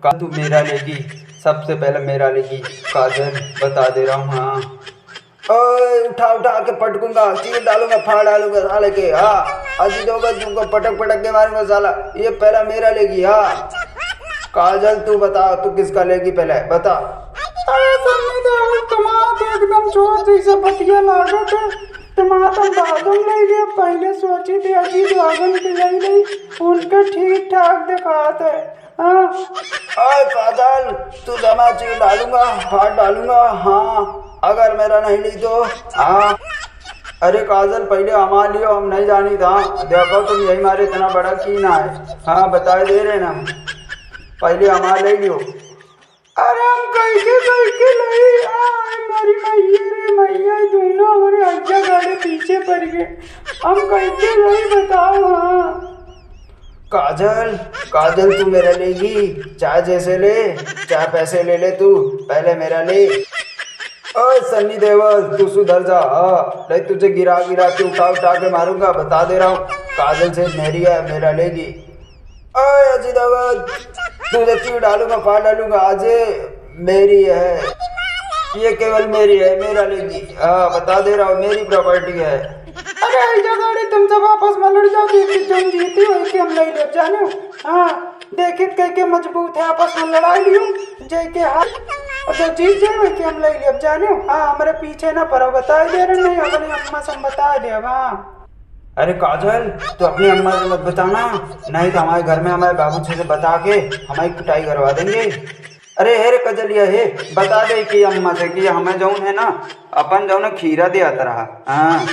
का तू मेरा लेगी, सबसे पहले मेरा लेगी काजल, बता दे रहा हूँ। हाँ ओए उठा उठा के पटकूंगा, चीर डालूंगा, फाड़ डालूंगा साले के। हाँ अजीत होगा तुमको पटक पटक के मारूंगा साला। ये पहला मेरा लेगी। हाँ काजल तू बता, तू किसका लेगी पहले बता। अरे सन्नी देओल तुम्हारा तो एकदम चोर जैसा बतिया लागत है। तुम्हारा तो बागम ले लिया, पहले सोची थी अजीत बागम के ले ली, उनका ठीक ठाक दिखाते है। हाँ अरे काजल तू जमा चीर डालूंगा, फाड़ डालूंगा। हाँ अगर मेरा नहीं ली तो। हाँ अरे काजल पहले हमार लियो, हम नहीं जानी था। देखो तुम यही मारे इतना बड़ा की ना है। हाँ बता दे रहे ना, पहले हमार ले लियो। अरे हम कैसे नहीं हमारी मैया रे मैया दोनों हमारे अज्जा गाड़े पीछे पड़ गए, हम कैसे नहीं बताओ। हाँ काजल काजल तू मेरा लेगी, चाहे जैसे ले चाहे पैसे ले ले, तू पहले मेरा ले। ओए सन्नी देओल तू सुधर जा। हाँ नहीं तुझे गिरा गिरा के उठा उठा के मारूंगा, बता दे रहा हूँ। काजल से मेरी है, मेरा लेगी। ओए अजीत देओल तुझे चीर डालूंगा, फाड़ डालूंगा, आज मेरी है, ये केवल मेरी है, मेरा लेगी। हाँ बता दे रहा हूँ, मेरी प्रॉपर्टी है। अरे अज्जा गाड़ी तुम सब आपस में लड़ जाओ, देखिए तुम जीती हो कि हम नहीं लड़ जाने। हाँ देखिए कह के मजबूत है, आपस में लड़ाई लियो जय के हाथ, और जो जीत जाए वही के हम ले लियो जाने। हाँ हमारे पीछे ना पड़ो, बता दे रहे नहीं अपनी अम्मा से बता दे। हाँ अरे काजल तू अपनी अम्मा से मत बताना, नहीं तो हमारे घर में हमारे बाबूजी से बता के हमारी कुटाई करवा देंगे। अरे हे रे कजलिया हे, बता दे कि अम्मा से कि हमें जौन है ना अपन जौन खीरा दिया रहा। हाँ